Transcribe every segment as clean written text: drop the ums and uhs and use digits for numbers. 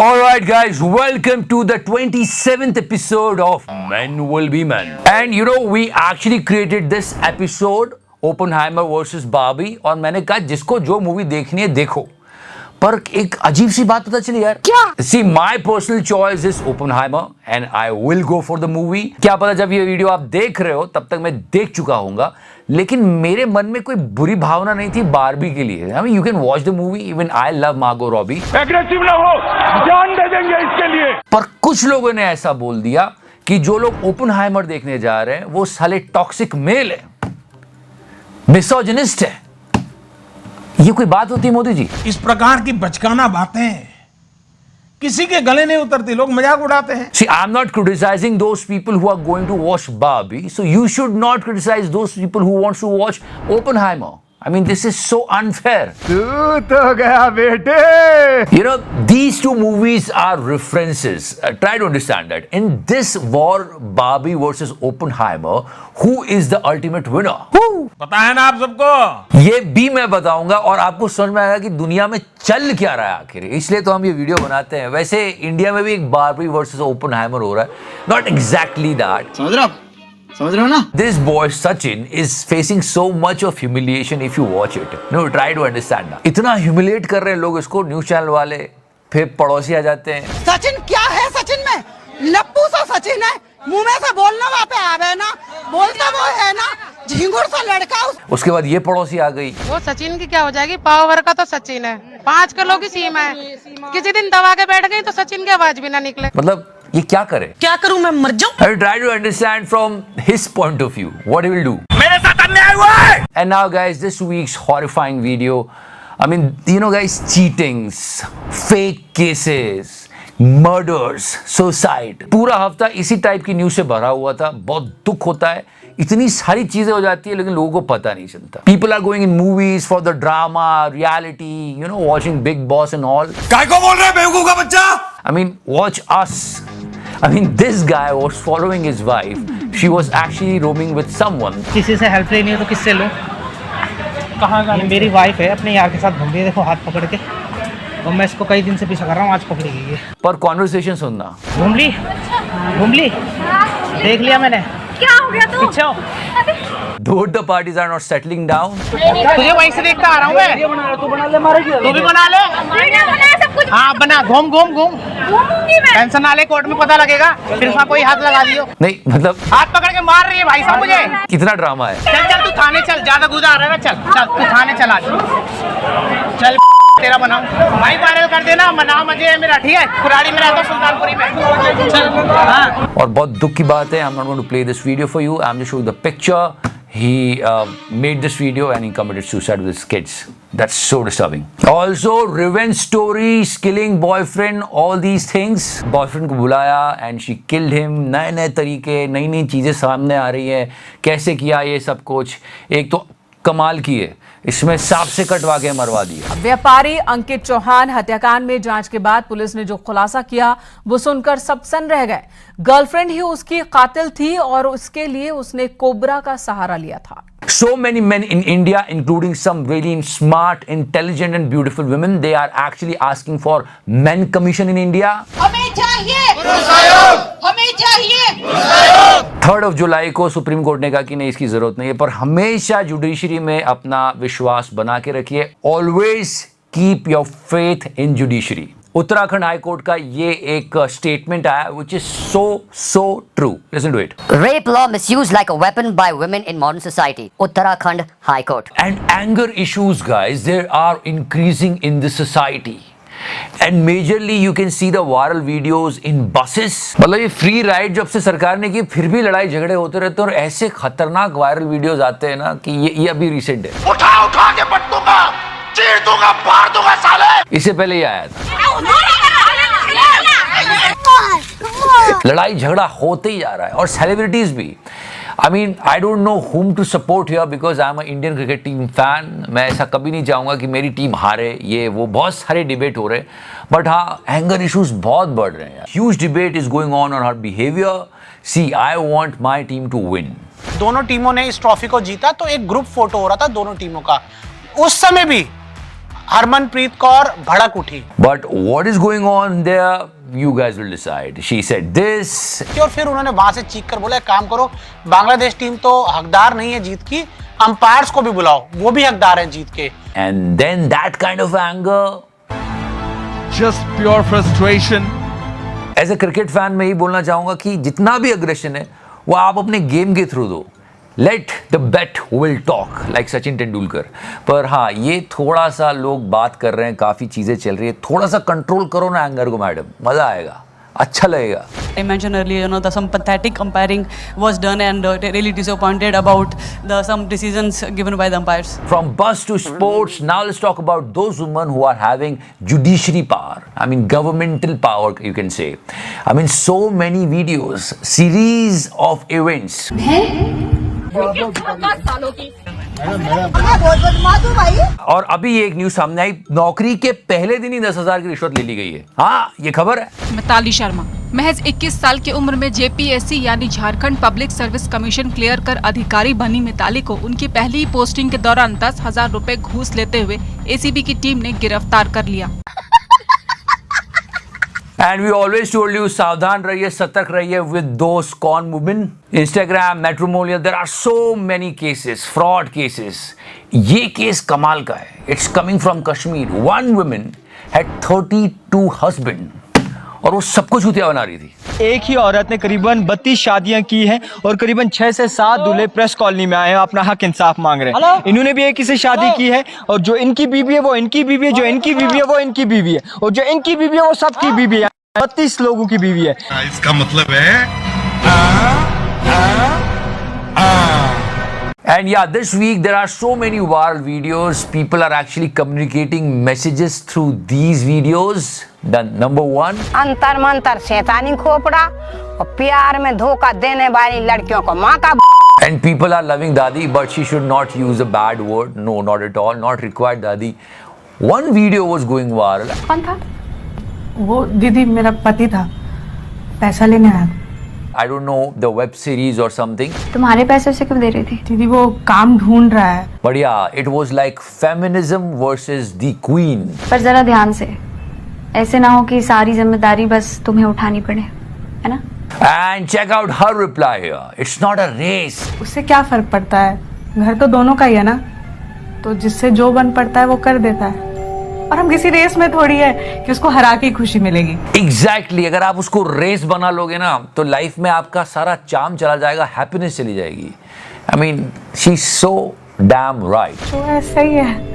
Alright guys, welcome to the 27th episode of Men Will Be Men. And you know, we actually created this episode, Oppenheimer versus Barbie, और मैंने कहा जिसको जो movie देखनी है देखो. पर एक अजीब सी बात पता चली यार. क्या? See, my personal choice is Oppenheimer and I will go for the movie. क्या पता जब ये वीडियो आप देख रहे हो तब तक मैं देख चुका हूँगा. लेकिन मेरे मन में कोई बुरी भावना नहीं थी बारबी के लिए. I mean, you can watch the movie. Even I love Margot Robbie. Aggressive ना हो, जान दे देंगे इसके लिए. पर कुछ लोगों ने ऐसा बोल दिया कि जो लोग ओपनहाइमर देखने जा रहे हैं वो साले टॉक्सिक मेल है, मिसोजिनिस्ट है. ये कोई बात होती है मोदी जी? इस प्रकार की बचकाना बातें किसी के गले नहीं उतरती, लोग मजाक उड़ाते हैं. See, I'm not criticizing those people who are going to watch Barbie, so you should not criticize those people who wants to watch Oppenheimer. I mean, this is so unfair. तू तो गया बेटे. You know, these two movies are references. Try to understand that. In this war, Barbie versus Oppenheimer, who is the ultimate winner? पता है ना आप सबको. ये भी मैं बताऊंगा और आपको समझ में आएगा कि दुनिया में चल क्या रहा है आखिर. इसलिए तो हम ये वीडियो बनाते हैं. वैसे इंडिया में भी एक बार्बी वर्सेस ओपनहाइमर हो रहा है. Not exactly that. समझ रहे हो ना? This boy Sachin is facing so much of humiliation if you watch it. No, try to understand that. इतना humiliate कर रहे हैं लोग इसको, न्यूज चैनल वाले, फिर पड़ोसी आ जाते हैं. सचिन क्या है? सचिन में लप्पू सा सचिन है, मुंह में से बोलना वहाँ पे आवे ना, बोलता वो है ना, झिंगुर सा लड़का. उसके बाद ये पड़ोसी आ गई. वो सचिन की क्या हो जाएगी, पाव भर का तो सचिन है, 5 किलो की सीमा है. किसी दिन दबा के बैठ गई तो सचिन की आवाज भी ना निकले. मतलब ये क्या करे? क्या करूं मैं, मर जाऊं? I will try to understand from his point of view what he will do. मेरे साथ अन्याय हुआ है. And now guys, this week's horrifying video. I mean, you know guys, cheatings, fake cases, murders, suicide. पूरा हफ्ता इसी type की news से भरा हुआ था. बहुत दुख होता है. इतनी सारी चीजें हो जाती है लेकिन लोगों को पता नहीं चलता. People are going in movies for the drama, reality, you know, watching Big Boss and all. काय को बोल रहे हैं बेवकूफ का बच्चा? I mean, watch us. I mean, this guy was following his wife. She was actually roaming with someone. किसी से हेल्प लेनी हो तो किससे लो? कहाँ का? ये मेरी वाइफ है, अपने यार के साथ घूम रही है, देखो हाथ पकड़ के. और मैं इसको कई दिन से पीछा कर रहा हूँ, आज पकड़ी गई है. पर कॉन्वर्सेशन सुनना. घूम ली, देख लिया मैंने. क्या हो गया? तो पीछे हो. Both the parties are not settling down. तुझे वहीं से देखकर आ रहा हूँ मैं. तू बना ले, तू भी बना ले. सब कुछ हाँ बना, घूम घूमूंगी मैं. टेंशन ना ले, कोर्ट में पता लगेगा, फिर उसका कोई हाथ लगा दियो. नहीं मतलब हाथ पकड़ के मार रही है भाई साहब मुझे. कितना ड्रामा है. चल चल तू थाने चल, ज्यादा गुजार रहा है ना. चल तू थाने चल आज. चल तेरा बनाओ भाई, वायरल कर देना. मनाओ मजे है मेरा, ठीक है? कुराड़ी में रहता हूँ, सुल्तानपुरी में. चल. हाँ. और बहुत दुख की बात है. I'm not going to play this video for you. I'm just showing the picture. He made this video and he committed suicide with his kids. That's so disturbing. Also, revenge stories, killing boyfriend, all these things. Boyfriend को बुलाया and she killed him. नए नए तरीके, नई नई चीजें सामने आ रही है. कैसे किया ये सब कुछ? एक तो कमाल की है, इसमें सांप से कटवा के मरवा दिया. व्यापारी अंकित चौहान हत्याकांड में जांच के बाद पुलिस ने जो खुलासा किया वो सुनकर सब सन्न रह गए. गर्लफ्रेंड ही उसकी कातिल थी और उसके लिए उसने कोबरा का सहारा लिया था. So many men in India, including some really smart, intelligent and beautiful women, they are actually asking for men commission in India. हमें चाहिए, हमें चाहिए. 3rd of July को सुप्रीम कोर्ट ने कहा कि नहीं, इसकी जरूरत नहीं है. पर हमेशा जुडिशरी में अपना विश्वास बना के रखिए. Always keep your faith in judiciary. Uttarakhand high court का ये एक स्टेटमेंट आया which is so true. Listen to it. Rape law misused like a weapon by women in modern society. Uttarakhand High Court. And anger issues, guys, they are increasing in the society. And majorly you can see the viral videos in buses. मतलब ये free ride जब से सरकार ने की, फिर भी लड़ाई झगड़े होते रहते हैं और ऐसे खतरनाक वायरल वीडियोस आते हैं ना कि ये अभी रिसेंट है. उठा के पट दूंगा, चीर दूंगा, फाड़ दूंगा साले. इससे पहले ये आया था. लड़ाई झगड़ा होते ही जा रहा है. और सेलिब्रिटीज भी. I mean, I don't know whom to support here because I'm an Indian cricket team fan. मैं ऐसा कभी नहीं चाहूँगा कि मेरी टीम हारे. ये वो बहुत सारे डिबेट हो रहे हैं. बट हाँ, एंगर इश्यूज बहुत बढ़ रहे हैं. Huge debate is going on her behavior. See, I want my team to win. दोनों टीमों ने इस ट्रॉफी को जीता तो एक ग्रुप फोटो हो रहा था दोनों टीमों का. उस समय भी हरमनप्रीत कौर भड़क उठी। But what is going on there, you guys will decide. She said this. और फिर उन्होंने वहां से चीख कर बोला एक काम करो, बांग्लादेश टीम तो हकदार नहीं है जीत की, अंपायर्स को भी बुलाओ, वो भी हकदार हैं जीत के। And then that kind of anger. Just pure frustration. As a cricket fan मैं ही बोलना चाहूंगा कि जितना भी aggression है वो आप अपने गेम के थ्रू दो। Let the bet will talk, like Sachin Tendulkar. पर हाँ, ये थोड़ा सा लोग बात कर रहे हैं, काफी चीजें चल रही है, थोड़ा सा कंट्रोल करो ना एंगर को मैडम, मजा आएगा, अच्छा लगेगा। I mentioned earlier, some pathetic umpiring was done and really disappointed about some decisions given by the umpires. From bus to sports, now let's talk about those women who are having judiciary power. I mean, governmental power, you can say. I mean, so many videos, series of events. और अभी एक news सामने आई, नौकरी के पहले दिन ही 10,000 की रिश्वत ले ली गई है। हाँ, ये खबर है। मिताली शर्मा महज 21 साल की उम्र में जेपीएससी यानी Jharkhand public service commission clear कर अधिकारी बनी मिताली को उनकी पहली पोस्टिंग के दौरान 10,000 रुपए घूस लेते हुए एसीबी की टीम ने गिरफ्तार कर लिया। And we always told you, सावधान रहिए, सतर्क रहिए with those con women. Instagram, matrimonial, there are so many cases, fraud cases. ये केस कमाल का है. It's coming from Kashmir. One woman had 32 husbands और वो सबको चूतिया बना रही थी। एक ही औरत ने करीबन 32 शादियां की हैं और करीबन 6 से 7 दूल्हे प्रेस कॉलोनी में आए हैं, अपना हक इंसाफ मांग रहे हैं। इन्होंने भी एक ही से शादी की है और जो इनकी बीवी है वो इनकी बीवी है, जो इनकी बीवी है वो इनकी बीवी है और जो इनकी बीवी है वो सबकी बीवी है। 32 लोगों की बीवी है। इसका मतलब है And yeah, this week there are so many viral videos. People are actually communicating messages through these videos. The number one. अंतर मंतर शैतानी खोपड़ा और प्यार में धोखा देने वाली लड़कियों को माँ का। And people are loving Dadi, but she should not use a bad word. No, not at all. Not required, Dadi. One video was going viral. कौन था? वो दीदी मेरा पति था, पैसा लेने आया। I don't know, the web series or something. तुम्हारे पैसे उसे क्यों दे रही थी? दीदी वो काम ढूंढ रहा है। But yeah, it was like feminism versus the queen. पर जरा ध्यान से, ऐसे ना हो कि सारी जिम्मेदारी बस तुम्हें उठानी पड़े, है ना? And check out her reply here. It's not a race. उससे क्या फर्क पड़ता है? घर तो दोनों का ही है ना, तो जिससे जो बन पड़ता है वो कर देता है। और हम किसी रेस में थोड़ी है कि उसको हरा के खुशी मिलेगी। Exactly. अगर आप उसको रेस बना लोगे ना तो लाइफ में आपका सारा चार्म चला जाएगा, हैप्पीनेस चली जाएगी। I mean, she's so damn right. तो ऐसा ही है।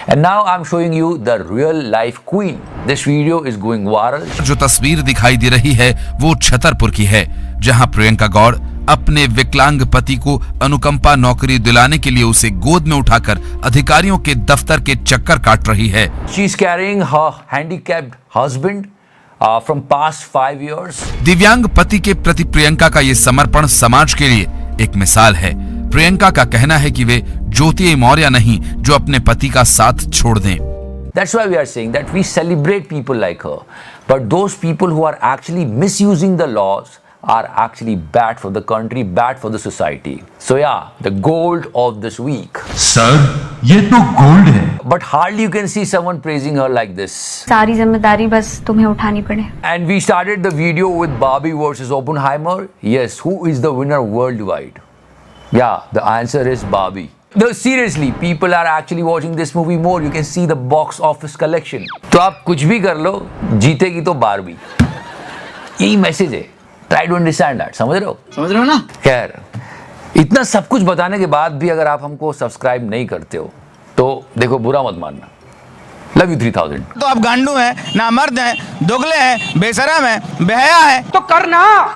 And now I'm showing you the real life queen. This video is going viral. जो तस्वीर दिखाई दे रही है वो छतरपुर की है, जहां प्रियंका गौड़ अपने विकलांग पति को अनुकंपा नौकरी दिलाने के लिए उसे गोद में उठाकर अधिकारियों के दफ्तर के चक्कर काट रही है। She is carrying her handicapped husband from past 5 years. दिव्यांग पति के प्रति प्रियंका का ये समर्पण समाज के लिए एक मिसाल है। प्रियंका का कहना है कि वे ज्योति मौर्य नहीं जो अपने पति का साथ छोड़ दें। That's why we are saying that we celebrate people like her, but those people who are actually misusing the laws are actually bad for the country, bad for the society. So yeah, the gold of this week. Sir, ये तो gold है। But hardly you can see someone praising her like this. सारी जिम्मेदारी बस तुम्हें उठानी पड़े। And we started the video with Barbie versus Oppenheimer. Yes, who is the winner worldwide? Yeah, the answer is Barbie. No, seriously, people are actually watching this movie more. You can see the box office collection. तो आप कुछ भी कर लो, जीतेगी तो Barbie. यही message है। Try to understand that. समझ रहे हो ना? खैर, इतना सब कुछ बताने के बाद भी अगर आप हमको सब्सक्राइब नहीं करते हो तो देखो, बुरा मत मानना। Love you 3000. तो आप गांडू हैं, ना मर्द हैं, दोगले हैं, बेशरम हैं, बेहया हैं, तो करना।